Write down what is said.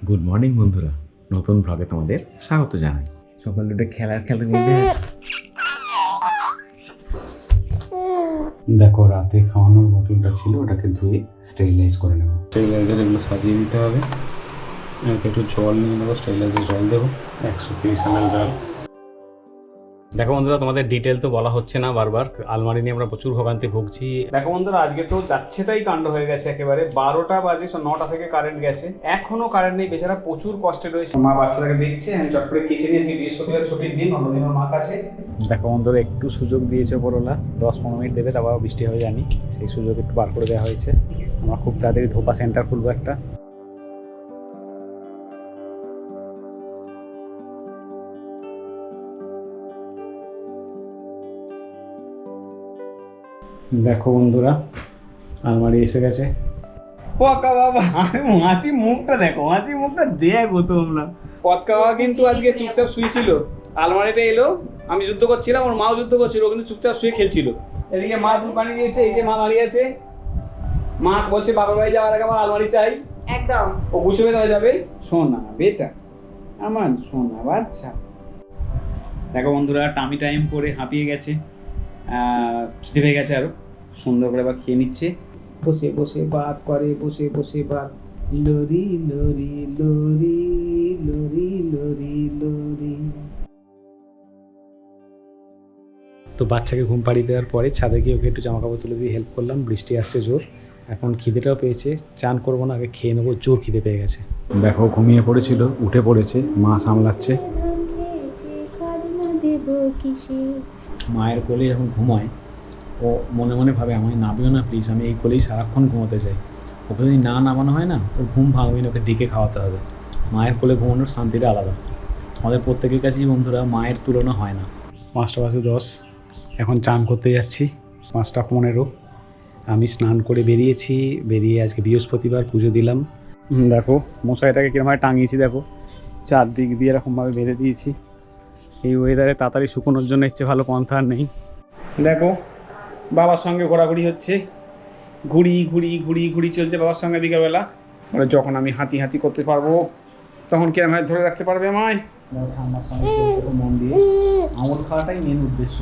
Good morning বন্ধুরা, নতুন ব্লগে তোমাদের স্বাগত জানাই। সকালে উঠে খেলা নিয়ে দেখো, রাতে খাওয়ানোর বোতলটা ছিল, ওটাকে ধুয়ে স্টেরিলাইজ করে নেবো। স্টেরিলাইজার এগুলো সাজিয়ে দিতে হবে। একটু জল নিয়ে নেবো, স্টেরিলাইজার জল দেবো 130 ml জল। দেখো বন্ধুরা, তোমাদের ডিটেল তো বলা হচ্ছে না, বারবার আলমারি নিয়ে আমরা প্রচুর ভোগান্তি ভুগছি। দেখো বন্ধুরা, আজকে তো যাচ্ছে তাই কাণ্ড হয়ে গেছে একেবারে। 12টা বাজে, 9টা থেকে কারেন্ট গেছে, এখনো কারেন্ট নেই। বেচারা প্রচুর কষ্টে রয়েছে। মা বাচ্চাটাকে দেখছে, আমি চট করে কিচেনে নিয়ে বৃহস্পতিবার ছুটির দিন, অন্যদিন ওর মা কাছে। দেখো বন্ধুরা, একটু সুযোগ দিয়েছে ওপরওয়ালা, 10-15 মিনিট দেবে, তারপর বৃষ্টি হবে জানি। সেই সুযোগ একটু বার করে দেওয়া হয়েছে। আমরা খুব তাড়াতাড়ি ধোপা সেন্টার খুলবো একটা। দেখো বন্ধুরা, আলমারি এসে গেছে। পকা বাবা, হাসি মুখটা দেখো, হাসি মুখটা দেখো তোমরা। পতকা বাবা কিন্তু আজকে চুপচাপ শুয়েছিল। আলমারিটা এলো, আমি যুদ্ধ করছিলাম, ওর মাও যুদ্ধ করছিল, ও কিন্তু চুপচাপ শুয়ে খেলছিল। এদিকে মা দুধ পানি দিয়েছে, এই যে মা দাঁড়িয়ে আছে। মা বলছে বাবার বাড়ি যাওয়ার আগে আমার আলমারি চাই। একদম ও গুছিয়ে দেওয়া যাবে। সোনা বেটা, আমার সোনা বাচ্চা। দেখো বন্ধুরা, টামি টাইম করে হাঁপিয়ে গেছে, খিদে পেয়ে গেছে আরো। সুন্দর করে আবার খেয়ে নিচ্ছে। বসে বসে বাত করে, বসে বসে বাত। লরি লরি লরি লরি লরি লরি। তো বাচ্চাকে ঘুম পাড়িয়ে দেওয়ার পরে ছাদে গিয়ে ওকে একটু জামা কাপড় তুলে দিয়ে হেল্প করলাম। বৃষ্টি আসছে জোর, এখন খিদেটাও পেয়েছে। চান করবো না, আগে খেয়ে নেবো, জোর খিদে পেয়ে গেছে। দেখো, ঘুমিয়ে পড়েছিল, উঠে পড়েছে, মা সামলাচ্ছে। মায়ের কোলে যখন ঘুমায়, ও মনে মনে ভাবে আমায় নামিও না প্লিজ, আমি এই কোলেই সারাক্ষণ ঘুমোতে চাই। ওকে যদি না নামানো হয় না, ওর ঘুম ভাঙবে না, ওকে ডেকে খাওয়াতে হবে। মায়ের কোলে ঘুমানোর শান্তিটা আলাদা। আমাদের প্রত্যেকের কাছেই বন্ধুরা মায়ের তুলনা হয় না। 5:10, এখন চান করতে যাচ্ছি। 5:15 আমি স্নান করে বেরিয়ে আজকে বৃহস্পতিবার, পুজো দিলাম। দেখো মশাইটাকে কিরমভাবে টাঙিয়েছি, দেখো চারদিক দিয়ে এরকমভাবে বেঁধে দিয়েছি। এই ওয়েদারে তাড়াতাড়ি শুকোনোর জন্য ইচ্ছে ভালো পন্থা আর নেই। দেখো, বাবার সঙ্গে ঘোরাঘুরি হচ্ছে, ঘুরি চলছে বাবার সঙ্গে বিকেলবেলা। যখন আমি হাতি করতে পারবো, তখন কিরম ভাবে ধরে রাখতে পারবে আমায়। ঠান্ডার সঙ্গে মন দিয়ে আমল খাওয়াটাই মেন উদ্দেশ্য।